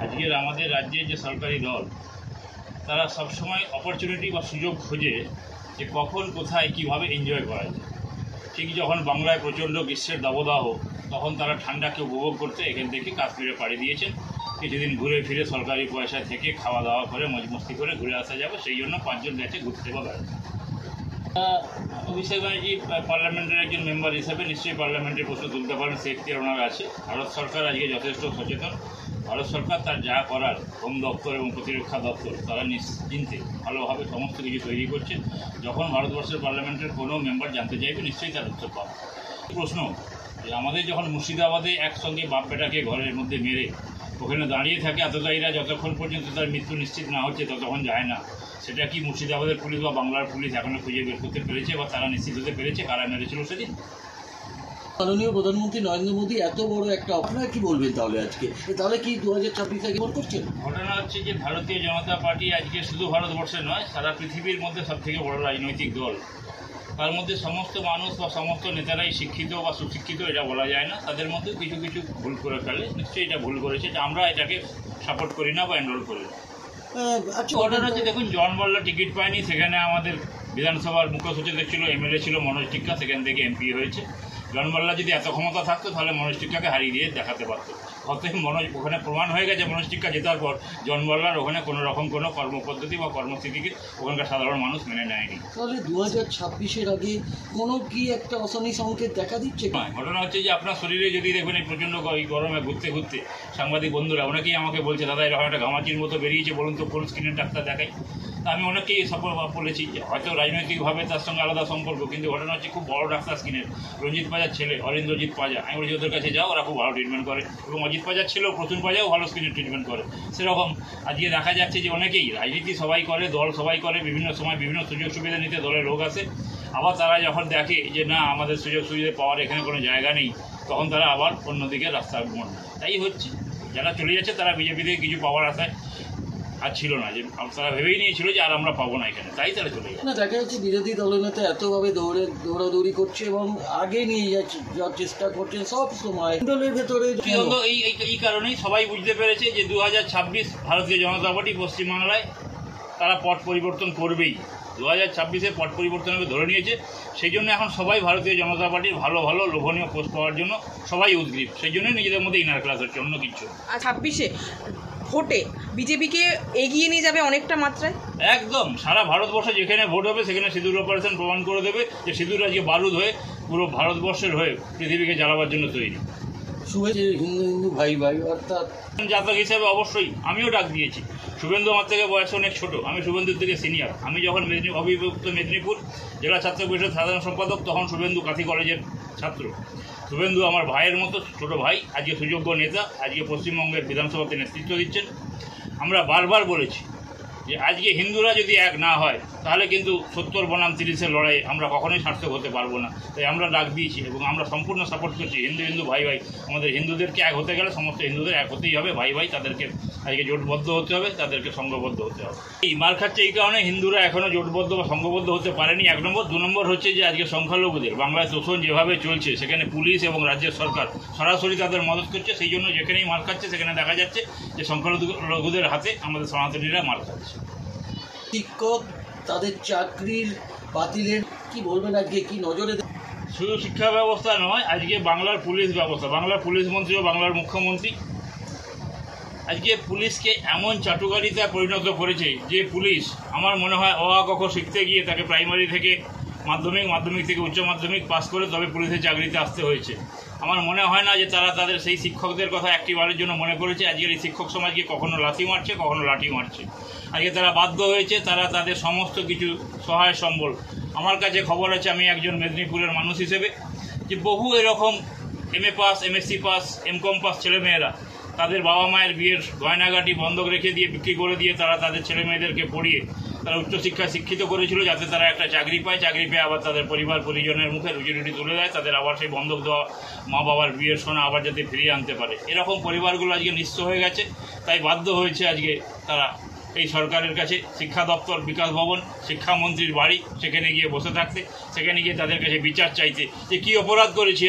আজকের আমাদের রাজ্যের যে সরকারি দল তারা সবসময় অপরচুনিটি বা সুযোগ খোঁজে যে কখন কোথায় কীভাবে এনজয় করা যায়। ঠিক যখন বাংলায় প্রচণ্ড গ্রীষ্মের দাবদাহ, তখন তারা ঠান্ডাকে উপভোগ করতে এখান থেকে কাশ্মীরে পাড়ি দিয়েছেন। কিছুদিন ঘুরে ফিরে সরকারি পয়সায় থেকে খাওয়া দাওয়া করে মজমস্তি করে ঘুরে আসা যাবে, সেই জন্য 5 জন গেছে ঘুরতে বা বেড়াতে। অভিষেক ব্যানার্জি পার্লামেন্টের একজন মেম্বার হিসেবে নিশ্চয়ই পার্লামেন্টের প্রশ্ন তুলতে পারেন, সে এখতিয়ার ওনার আছে। ভারত সরকার আজকে যথেষ্ট সচেতন। ভারত সরকার তার যা করার হোম দপ্তর এবং প্রতিরক্ষা দপ্তর তারা নিশ্চিন্তে ভালোভাবে সমস্ত কিছু তৈরি করছে। যখন ভারতবর্ষের পার্লামেন্টের কোনো মেম্বার জানতে চাইবে নিশ্চয়ই তার উত্তর পাবে। প্রশ্ন যে আমাদের যখন মুর্শিদাবাদে একসঙ্গে বাপ বেটাকে ঘরের মধ্যে মেরে ওখানে দাঁড়িয়ে থাকে আততায়ীরা, যতক্ষণ পর্যন্ত তার মৃত্যু নিশ্চিত না হচ্ছে ততক্ষণ যায় না, সেটা কি মুর্শিদাবাদের পুলিশ বা বাংলার পুলিশ এখনও খুঁজে বের করতে পেরেছে বা তারা নিশ্চিত হতে পেরেছে কারা মেরেছিল সেদিন? মাননীয় প্রধানমন্ত্রী নরেন্দ্র মোদী এত বড় একটা, আপনারা কি বলবেন তাহলে আজকে, তাহলে কি 2026 আগে মনে করছেন? ঘটনা হচ্ছে যে ভারতীয় জনতা পার্টি আজকে শুধু ভারতবর্ষে নয়, সারা পৃথিবীর মধ্যে সবথেকে বড় রাজনৈতিক দল। তার মধ্যে সমস্ত মানুষ বা সমস্ত নেতারাই শিক্ষিত বা সুশিক্ষিত এটা বলা যায় না, তাদের মধ্যে কিছু কিছু ভুল করে ফেলে। নিশ্চয়ই এটা ভুল করেছে, যে আমরা এটাকে সাপোর্ট করি না বা এনরোল করি না। আচ্ছা, ঘটনা হচ্ছে দেখুন, জন বাল্লা টিকিট পায়নি, সেখানে আমাদের বিধানসভার মুখ্য সচেতক ছিল, এমএলএ ছিল মনোজ টিক্কা, সেখান থেকে এমপি হয়েছে। জন বাল্লা যদি এত ক্ষমতা থাকতো তাহলে মনোজ টিক্কাকে হারিয়ে দিয়ে দেখাতে পারতো। অতএব মনোজ ওখানে প্রমাণ হয়ে গেছে, মনোজ টিক্কা জেতার পর জন বাল্লার ওখানে কোনো রকম কোনো কর্মপদ্ধতি বা কর্মস্থিতিকে ওখানকার সাধারণ মানুষ মেনে নেয়নি। তাহলে 2026-এর আগে কোনো কি একটা অশনি সংকেত দেখা দিচ্ছে? ঘটনা হচ্ছে যে আপনার শরীরে যদি দেখবেন এই প্রচণ্ড গরমে ঘুরতে ঘুরতে সাংবাদিক বন্ধুরা অনেকেই আমাকে বলছে, দাদা এরকম একটা ঘামাচির মতো বেরিয়েছে, বলুন তো কোন স্কিনের ডাক্তার দেখাই। তা আমি অনেকেই বলেছি যে হয়তো রাজনৈতিকভাবে তার সঙ্গে আলাদা সম্পর্ক, কিন্তু ঘটনা হচ্ছে খুব বড় ডাক্তার স্কিনের, রঞ্জিত পাজার ছেলে অরিন্দ্রজিৎ পাজা। আমি বলছি ওদের কাছে যাও, ওরা খুব ভালো ট্রিটমেন্ট করে, এবং অজিত পাজার ছেলেও প্রচুর পাজাও ভালো স্কিনের ট্রিটমেন্ট করে। সেরকম আজকে দেখা যাচ্ছে যে অনেকেই রাজনীতি সবাই করে, দল সবাই করে, বিভিন্ন সময় বিভিন্ন সুযোগ সুবিধা নিতে দলের লোক আছে। আবার তারা যখন দেখে যে না আমাদের সুযোগ সুবিধা পাওয়ার এখানে কোনো জায়গা নেই, তখন তারা আবার অন্যদিকে রাস্তা মোড় নেয়। তাই হচ্ছে, যারা চলে যাচ্ছে তারা বিজেপি থেকে কিছু পাওয়ার আশায় আর ছিল না, যে তারা ভেবেই নিয়েছিল যে আর আমরা পাবো না এখানে, তাই তারা চলে যাচ্ছে। না, দেখা যাচ্ছে বিরোধী দলনেতা এতভাবে দৌড়াদৌড়ি করছে এবং আগে নিয়ে যাওয়ার চেষ্টা করছেন সব সময় দলের ভেতরে। এই কারণেই সবাই বুঝতে পেরেছে যে 2026 ভারতীয় জনতা পার্টি পশ্চিমবাংলায় তারা পট পরিবর্তন করবেই। 2026-এ পট পরিবর্তন হবে ধরে নিয়েছে। সেই জন্য এখন সবাই ভারতীয় জনতা পার্টির ভালো ভালো লোভনীয় পোস্ট পাওয়ার জন্য সবাই উদ্গ্রীব। সেই জন্যই নিজেদের মধ্যে ইনার ক্লাস হচ্ছে, অন্য কিছু। 26-এ ভোটে বিজেপিকে এগিয়ে নিয়ে যাবে অনেকটা মাত্রায়। একদম সারা ভারতবর্ষে যেখানে ভোট হবে সেখানে সিঁদুর অপারেশন প্রমাণ করে দেবে যে সিঁদুর আজকে বারুদ হয়ে পুরো ভারতবর্ষের হয়ে পৃথিবীকে জ্বালাবার জন্য তৈরি। শুভেচ্ছা হিন্দু ভাই ভাই, অর্থাৎ জাতক হিসেবে অবশ্যই আমিও ডাক দিয়েছি। শুভেন্দু আমার থেকে বয়সে অনেক ছোট, আমি শুভেন্দুর থেকে সিনিয়র। আমি যখন অবিভক্ত মেদিনীপুর জেলা ছাত্র পরিষদ সাধারণ সম্পাদক, তখন শুভেন্দু কাঁথি কলেজের ছাত্র। শুভেন্দু আমার ভাইয়ের মতো, ছোট ভাই, আজকে সুযোগ্য নেতা, আজকে পশ্চিমবঙ্গের বিধানসভাতে নেতৃত্ব দিচ্ছেন। আমরা বারবার বলেছি যে আজকে হিন্দুরা যদি এক না হয় তাহলে কিন্তু 70 বনাম 30-এর লড়াই আমরা কখনোই সার্থক হতে পারবো না। তাই আমরা ডাক দিয়েছি এবং আমরা সম্পূর্ণ সাপোর্ট করছি। হিন্দু ভাই ভাই, আমাদের হিন্দুদেরকে এক হতে গেলে সমস্ত হিন্দুদের এক হতেই হবে, ভাই ভাই, তাদেরকে আজকে জোটবদ্ধ হতে হবে, তাদেরকে সংঘবদ্ধ হতে হবে। এই মার খাচ্ছে এই কারণে হিন্দুরা এখনও জোটবদ্ধ বা সংঘবদ্ধ হতে পারেনি, 1 নম্বর। 2 নম্বর হচ্ছে যে আজকে সংখ্যালঘুদের বাংলায় শোষণ যেভাবে চলছে, সেখানে পুলিশ এবং রাজ্যের সরকার সরাসরি তাদের মদত করছে। সেই জন্য যেখানেই মার খাচ্ছে সেখানে দেখা যাচ্ছে যে সংখ্যালঘুদের হাতে আমাদের সনাতনীরা মার খাচ্ছে। শিক্ষক তাদের চাকরির বাতিলের কি বলবেন আজকে, কি নজরে? শুধু শিক্ষা ব্যবস্থা নয়, আজকে বাংলার পুলিশ ব্যবস্থা, বাংলার পুলিশ মন্ত্রী ও বাংলার মুখ্যমন্ত্রী আজকে পুলিশকে এমন চাটুকারিতায় পরিণত করেছে যে পুলিশ আমার মনে হয় অ আ ক খ শিখতে গিয়ে তাকে প্রাইমারি থেকে মাধ্যমিক থেকে উচ্চ মাধ্যমিক পাস করে তবে পুলিশের চাকরিতে আসতে হয়েছে। আমার মনে হয় না যে তারা তাদের সেই শিক্ষকদের কথা একটিবারের জন্য মনে করেছে। আজকের এই শিক্ষক সমাজকে কখনো লাথি মারছে, কখনো লাঠি মারছে। আজকে তারা বাধ্য হয়েছে, তারা তাদের সমস্ত কিছু সহায় সম্বল। আমার কাছে খবর আছে, আমি একজন মেদিনীপুরের মানুষ হিসেবে, যে বহু এরকম MA pass, MSc pass, MCom pass ছেলেমেয়েরা তাদের বাবা মায়ের বিয়ের গয়নাগাটি বন্ধক রেখে দিয়ে, বিক্রি করে দিয়ে তারা তাদের ছেলে মেয়েদেরকে পড়িয়ে তারা উচ্চশিক্ষায় শিক্ষিত করেছিল, যাতে তারা একটা চাকরি পায়, চাকরি পেয়ে আবার তাদের পরিবার পরিজনের মুখে রুজি রুটি তুলে দেয়, তাদের আবার সেই বন্ধক দেওয়া মা বাবার বিয়ের সোনা আবার যাতে ফিরিয়ে আনতে পারে। এরকম পরিবারগুলো আজকে নিঃস্ব হয়ে গেছে, তাই বাধ্য হয়েছে আজকে তারা এই সরকারের কাছে শিক্ষা দপ্তর, বিকাশ ভবন, শিক্ষামন্ত্রীর বাড়ি, সেখানে গিয়ে বসে থাকতে, সেখানে গিয়ে তাদের কাছে বিচার চাইতে যে কী অপরাধ করেছি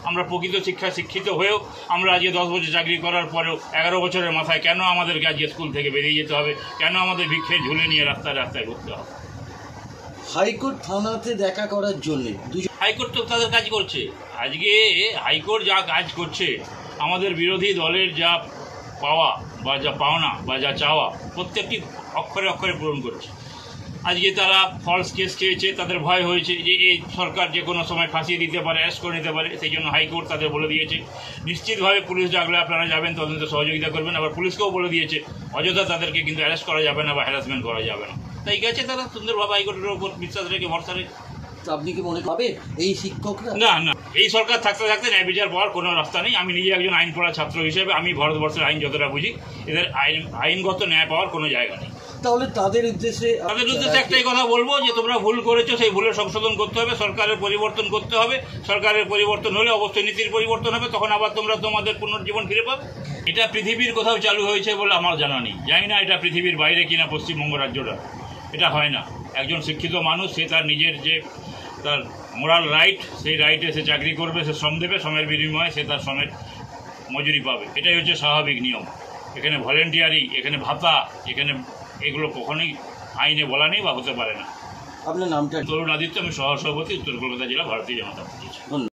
আমরা প্রকৃত শিক্ষিত হয়েও আমরা আজকে 10 বছর চাকরি করার পরেও 11 বছরের মাথায় কেন আমাদেরকে আজকে স্কুল থেকে বেরিয়ে যেতে হবে, কেন আমাদের ভিক্ষে ঝুলে নিয়ে রাস্তায় রাস্তায় ঘুরতে হবে। হাইকোর্ট থানাতে দেখা করার জন্য হাইকোর্ট তো তাদের কাজ করছে। আজকে হাইকোর্ট যা কাজ করছে, আমাদের বিরোধী দলের যা পাওয়া বা যা পাওনা বা যা চাওয়া প্রত্যেকটি অক্ষরে অক্ষরে পূরণ করছে। আজকে তারা ফলস কেস খেয়েছে, তাদের ভয় হয়েছে যে এই সরকার যে কোনো সময় ফাঁসিয়ে দিতে পারে, অ্যারেস্ট করে নিতে পারে, সেই জন্য হাইকোর্ট তাদের বলে দিয়েছে নিশ্চিতভাবে পুলিশ ডাকলে আপনারা যাবেন, তদন্তে সহযোগিতা করবেন। আবার পুলিশকেও বলে দিয়েছে অযথা তাদেরকে কিন্তু অ্যারেস্ট করা যাবে না বা হ্যারাসমেন্ট করা যাবে না। তাই গেছে তারা সুন্দরভাবে হাইকোর্টের উপর বিশ্বাস রেখে, ভরসা রেখে। আপনি কি মনে পাবে এই শিক্ষকরা? না না, এই সরকার থাকতে থাকতে ন্যায় বিচার পাওয়ার কোনো রাস্তা নেই। আমি নিজে একজন আইন পড়া ছাত্র হিসেবে আমি ভারতবর্ষের আইন যতটা বুঝি, এদের আইনগত ন্যায় পাওয়ার কোনো জায়গা নেই। তাহলে তাদের উদ্দেশ্যে একটাই কথা বলবো যে তোমরা ভুল করেছো, সেই ভুলের সংশোধন করতে হবে, সরকারের পরিবর্তন করতে হবে। সরকারের পরিবর্তন হলে অবশ্যই নীতির পরিবর্তন হবে, তখন আবার তোমরা তোমাদের পুনর্জীবন ফিরে পাবে। এটা পৃথিবীর কোথাও চালু হয়েছে বলে আমার জানা নেই, জানি না এটা পৃথিবীর বাইরে কিনা পশ্চিমবঙ্গ রাজ্যটা। এটা হয় না। একজন শিক্ষিত মানুষ সে তার নিজের যে তার মোরাল রাইট, সেই রাইটে সে চাকরি করবে, সে শ্রম দেবে, শ্রমের বিনিময়ে সে তার শ্রমের মজুরি পাবে। এটাই হচ্ছে স্বাভাবিক নিয়ম। এখানে ভলেন্টিয়ারি, এখানে ভাতা, এখানে এগুলো কখনোই আইনে বলা নেই বা হতে পারে না। আপনার নামটা? তরুণ আদিত্য, আমি সহসভাপতি, উত্তর কলকাতা জেলা ভারতীয় জনতা পার্টি। ধন্যবাদ।